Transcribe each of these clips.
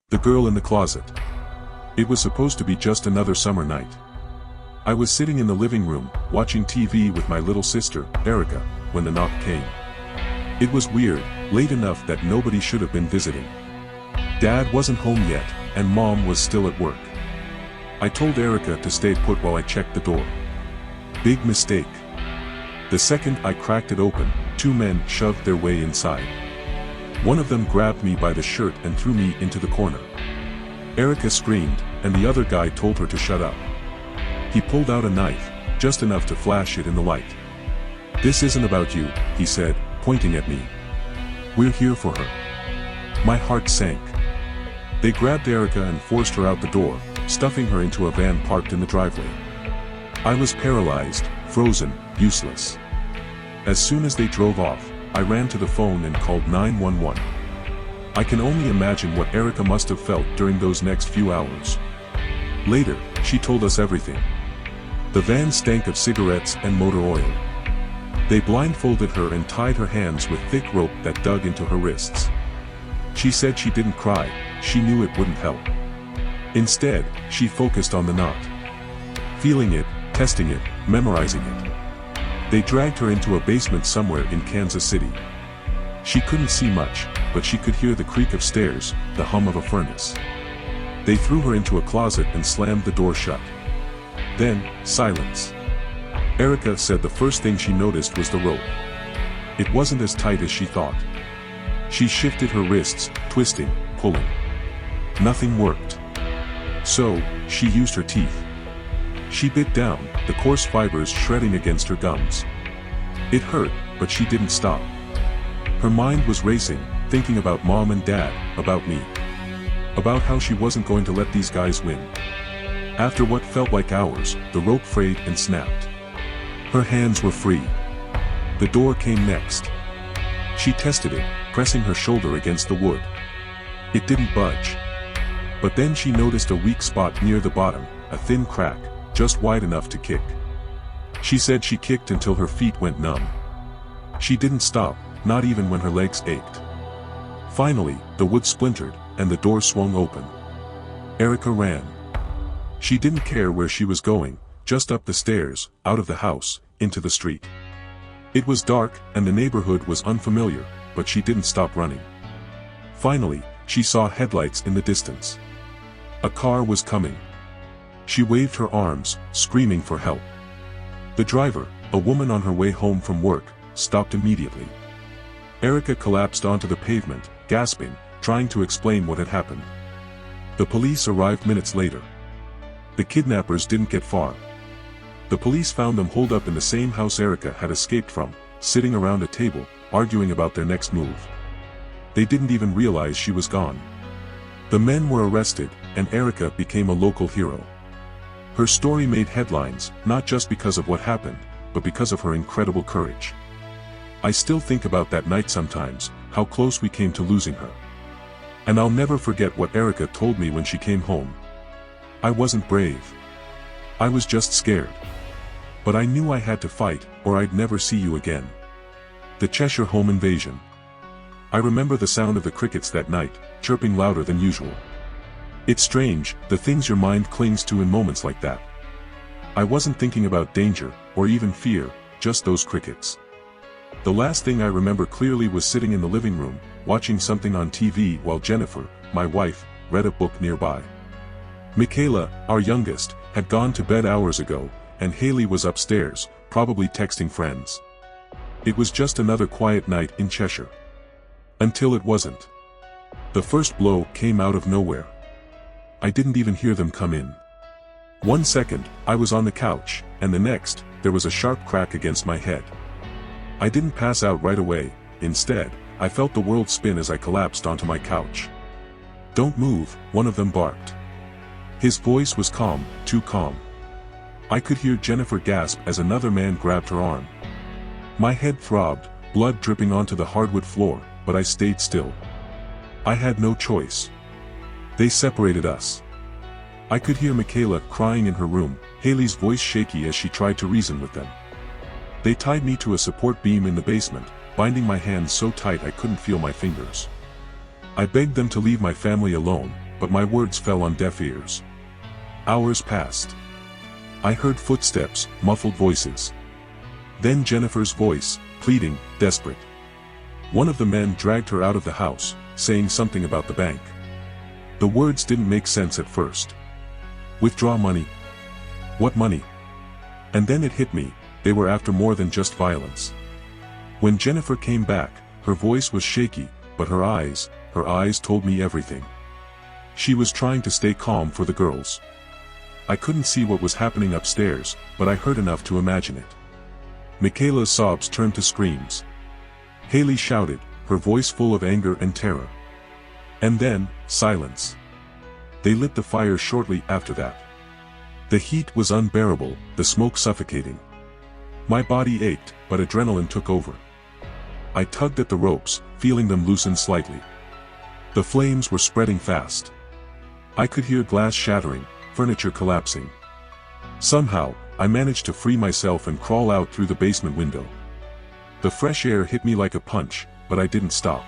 The girl in the closet. It was supposed to be just another summer night. I was sitting in the living room, watching TV with my little sister, Erica, when the knock came. It was weird, late enough that nobody should have been visiting. Dad wasn't home yet, and Mom was still at work. I told Erica to stay put while I checked the door. Big mistake. The second I cracked it open, two men shoved their way inside. One of them grabbed me by the shirt and threw me into the corner. Erica screamed, and the other guy told her to shut up. He pulled out a knife, just enough to flash it in the light. "This isn't about you," he said, pointing at me. "We're here for her." My heart sank. They grabbed Erica and forced her out the door, stuffing her into a van parked in the driveway. I was paralyzed, frozen, useless. As soon as they drove off, I ran to the phone and called 911. I can only imagine what Erica must have felt during those next few hours. Later, she told us everything. The van stank of cigarettes and motor oil. They blindfolded her and tied her hands with thick rope that dug into her wrists. She said she didn't cry, she knew it wouldn't help. Instead, she focused on the knot. Feeling it, testing it, memorizing it. They dragged her into a basement somewhere in Kansas City. She couldn't see much, but she could hear the creak of stairs, the hum of a furnace. They threw her into a closet and slammed the door shut. Then, silence. Erica said the first thing she noticed was the rope. It wasn't as tight as she thought. She shifted her wrists, twisting, pulling. Nothing worked. So, she used her teeth. She bit down, the coarse fibers shredding against her gums. It hurt, but she didn't stop. Her mind was racing, thinking about Mom and Dad, about me. About how she wasn't going to let these guys win. After what felt like hours, the rope frayed and snapped. Her hands were free. The door came next. She tested it, pressing her shoulder against the wood. It didn't budge. But then she noticed a weak spot near the bottom, a thin crack, just wide enough to kick. She said she kicked until her feet went numb. She didn't stop, not even when her legs ached. Finally, the wood splintered, and the door swung open. Erica ran. She didn't care where she was going, just up the stairs, out of the house, into the street. It was dark, and the neighborhood was unfamiliar, but she didn't stop running. Finally, she saw headlights in the distance. A car was coming. She waved her arms, screaming for help. The driver, a woman on her way home from work, stopped immediately. Erica collapsed onto the pavement, gasping, trying to explain what had happened. The police arrived minutes later. The kidnappers didn't get far. The police found them holed up in the same house Erica had escaped from, sitting around a table, arguing about their next move. They didn't even realize she was gone. The men were arrested, and Erica became a local hero. Her story made headlines, not just because of what happened, but because of her incredible courage. I still think about that night sometimes, how close we came to losing her. And I'll never forget what Erica told me when she came home. I wasn't brave. I was just scared. But I knew I had to fight, or I'd never see you again. The Cheshire Home invasion. I remember the sound of the crickets that night, chirping louder than usual. It's strange, the things your mind clings to in moments like that. I wasn't thinking about danger, or even fear, just those crickets. The last thing I remember clearly was sitting in the living room, watching something on TV while Jennifer, my wife, read a book nearby. Michaela, our youngest, had gone to bed hours ago, and Haley was upstairs, probably texting friends. It was just another quiet night in Cheshire. Until it wasn't. The first blow came out of nowhere. I didn't even hear them come in. 1 second, I was on the couch, and the next, there was a sharp crack against my head. I didn't pass out right away, instead, I felt the world spin as I collapsed onto my couch. "Don't move," one of them barked. His voice was calm, too calm. I could hear Jennifer gasp as another man grabbed her arm. My head throbbed, blood dripping onto the hardwood floor, but I stayed still. I had no choice. They separated us. I could hear Michaela crying in her room, Haley's voice shaky as she tried to reason with them. They tied me to a support beam in the basement, binding my hands so tight I couldn't feel my fingers. I begged them to leave my family alone, but my words fell on deaf ears. Hours passed. I heard footsteps, muffled voices. Then Jennifer's voice, pleading, desperate. One of the men dragged her out of the house, saying something about the bank. The words didn't make sense at first. Withdraw money? What money? And then it hit me, they were after more than just violence. When Jennifer came back, her voice was shaky, but her eyes told me everything. She was trying to stay calm for the girls. I couldn't see what was happening upstairs, but I heard enough to imagine it. Michaela's sobs turned to screams. Haley shouted, her voice full of anger and terror. And then, silence. They lit the fire shortly after that. The heat was unbearable, the smoke suffocating. My body ached, but adrenaline took over. I tugged at the ropes, feeling them loosen slightly. The flames were spreading fast. I could hear glass shattering, furniture collapsing. Somehow, I managed to free myself and crawl out through the basement window. The fresh air hit me like a punch, but I didn't stop.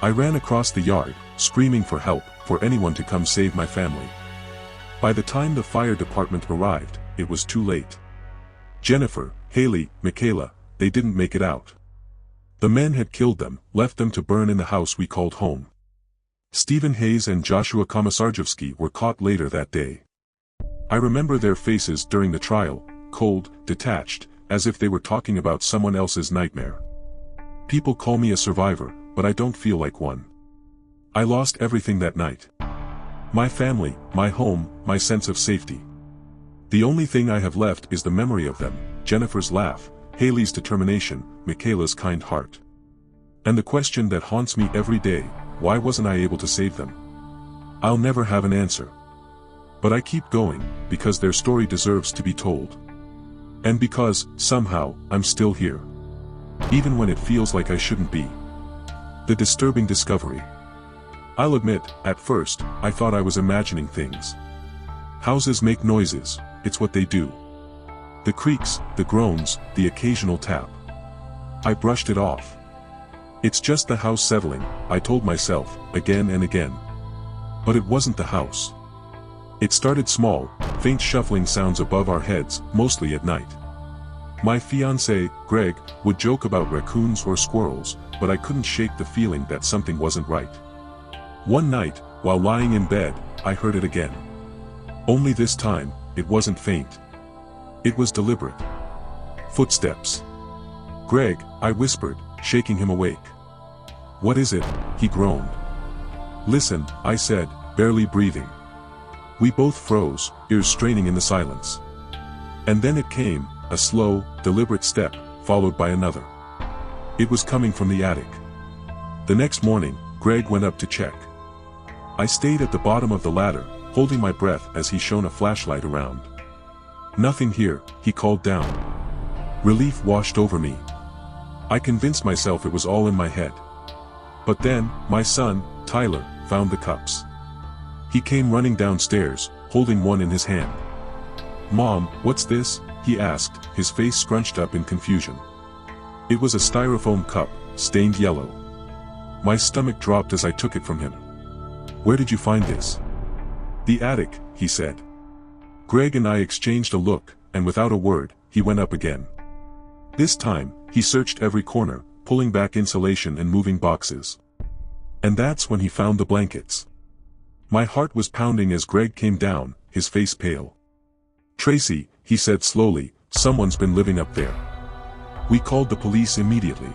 I ran across the yard, screaming for help, for anyone to come save my family. By the time the fire department arrived, it was too late. Jennifer, Haley, Michaela, they didn't make it out. The men had killed them, left them to burn in the house we called home. Stephen Hayes and Joshua Komisarjevsky were caught later that day. I remember their faces during the trial, cold, detached, as if they were talking about someone else's nightmare. People call me a survivor, but I don't feel like one. I lost everything that night. My family, my home, my sense of safety. The only thing I have left is the memory of them, Jennifer's laugh, Haley's determination, Michaela's kind heart. And the question that haunts me every day, why wasn't I able to save them? I'll never have an answer. But I keep going, because their story deserves to be told. And because, somehow, I'm still here. Even when it feels like I shouldn't be. The disturbing discovery. I'll admit, at first, I thought I was imagining things. Houses make noises, it's what they do. The creaks, the groans, the occasional tap. I brushed it off. It's just the house settling, I told myself, again and again. But it wasn't the house. It started small, faint shuffling sounds above our heads, mostly at night. My fiancé, Greg, would joke about raccoons or squirrels, but I couldn't shake the feeling that something wasn't right. One night, while lying in bed, I heard it again. Only this time, it wasn't faint. It was deliberate. Footsteps. Greg, I whispered, shaking him awake. What is it? He groaned. Listen, I said, barely breathing. We both froze, ears straining in the silence. And then it came, a slow, deliberate step, followed by another. It was coming from the attic. The next morning, Greg went up to check. I stayed at the bottom of the ladder, holding my breath as he shone a flashlight around. Nothing here, he called down. Relief washed over me. I convinced myself it was all in my head. But then, my son, Tyler, found the cups. He came running downstairs, holding one in his hand. Mom, what's this? He asked, his face scrunched up in confusion. It was a styrofoam cup, stained yellow. My stomach dropped as I took it from him. Where did you find this? The attic, he said. Greg and I exchanged a look, and without a word, he went up again. This time, he searched every corner, pulling back insulation and moving boxes. And that's when he found the blankets. My heart was pounding as Greg came down, his face pale. Tracy, he said slowly, someone's been living up there. We called the police immediately.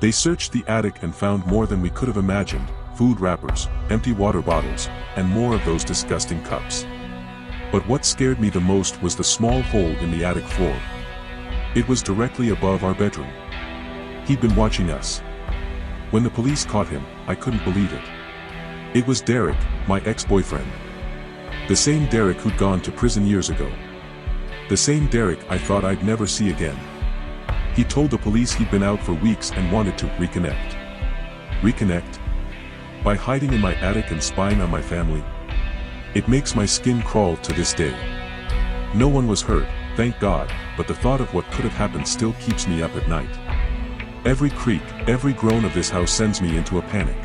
They searched the attic and found more than we could have imagined, food wrappers, empty water bottles, and more of those disgusting cups. But what scared me the most was the small hole in the attic floor. It was directly above our bedroom. He'd been watching us. When the police caught him, I couldn't believe it. It was Derek, my ex-boyfriend. The same Derek who'd gone to prison years ago. The same Derek I thought I'd never see again. He told the police he'd been out for weeks and wanted to reconnect. Reconnect? By hiding in my attic and spying on my family? It makes my skin crawl to this day. No one was hurt, thank God, but the thought of what could have happened still keeps me up at night. Every creak, every groan of this house sends me into a panic.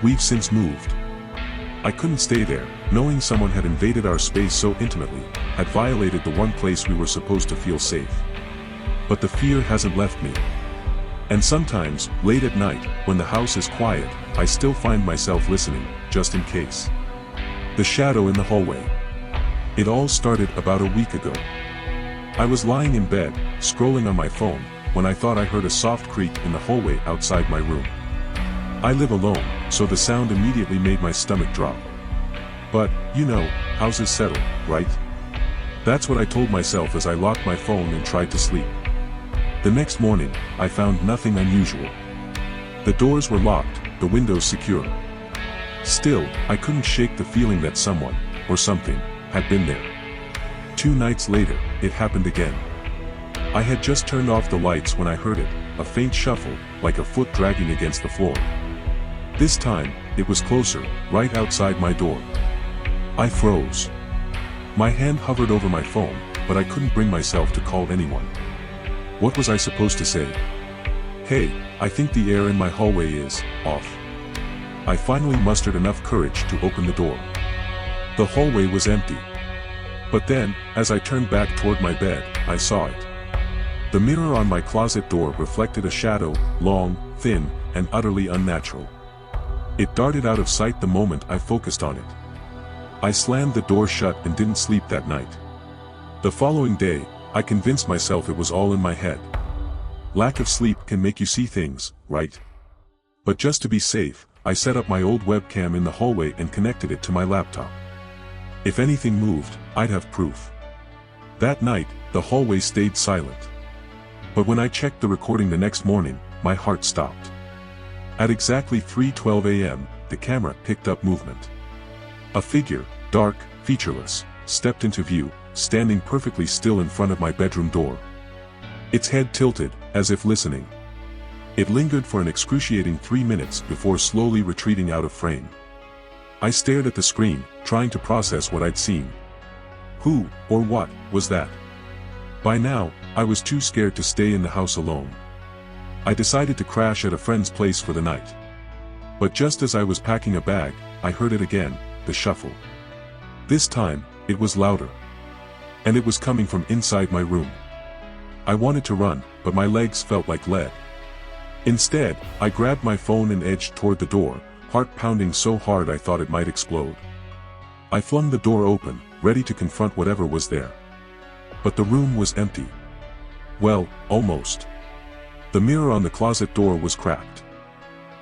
We've since moved. I couldn't stay there, knowing someone had invaded our space so intimately, had violated the one place we were supposed to feel safe. But the fear hasn't left me. And sometimes, late at night, when the house is quiet, I still find myself listening, just in case. The shadow in the hallway. It all started about a week ago. I was lying in bed, scrolling on my phone, when I thought I heard a soft creak in the hallway outside my room. I live alone, so the sound immediately made my stomach drop. But, you know, houses settle, right? That's what I told myself as I locked my phone and tried to sleep. The next morning, I found nothing unusual. The doors were locked, the windows secure. Still, I couldn't shake the feeling that someone, or something, had been there. 2 nights later, it happened again. I had just turned off the lights when I heard it, a faint shuffle, like a foot dragging against the floor. This time, it was closer, right outside my door. I froze. My hand hovered over my phone, but I couldn't bring myself to call anyone. What was I supposed to say? Hey, I think the air in my hallway is off. I finally mustered enough courage to open the door. The hallway was empty. But then, as I turned back toward my bed, I saw it. The mirror on my closet door reflected a shadow, long, thin, and utterly unnatural. It darted out of sight the moment I focused on it. I slammed the door shut and didn't sleep that night. The following day, I convinced myself it was all in my head. Lack of sleep can make you see things, right? But just to be safe, I set up my old webcam in the hallway and connected it to my laptop. If anything moved, I'd have proof. That night, the hallway stayed silent. But when I checked the recording the next morning, my heart stopped. At exactly 3:12 a.m., the camera picked up movement. A figure, dark, featureless, stepped into view, standing perfectly still in front of my bedroom door. Its head tilted, as if listening. It lingered for an excruciating 3 minutes before slowly retreating out of frame. I stared at the screen, trying to process what I'd seen. Who, or what, was that? By now, I was too scared to stay in the house alone. I decided to crash at a friend's place for the night. But just as I was packing a bag, I heard it again, the shuffle. This time, it was louder. And it was coming from inside my room. I wanted to run, but my legs felt like lead. Instead, I grabbed my phone and edged toward the door, heart pounding so hard I thought it might explode. I flung the door open, ready to confront whatever was there. But the room was empty. Well, almost. The mirror on the closet door was cracked.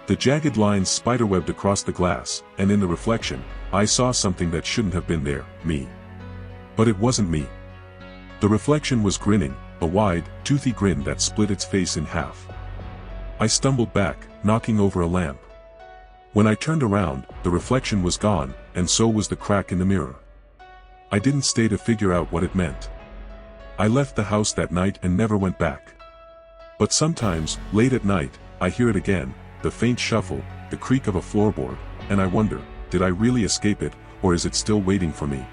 The jagged lines spiderwebbed across the glass, and in the reflection, I saw something that shouldn't have been there, me. But it wasn't me. The reflection was grinning, a wide, toothy grin that split its face in half. I stumbled back, knocking over a lamp. When I turned around, the reflection was gone, and so was the crack in the mirror. I didn't stay to figure out what it meant. I left the house that night and never went back. But sometimes, late at night, I hear it again, the faint shuffle, the creak of a floorboard, and I wonder, did I really escape it, or is it still waiting for me?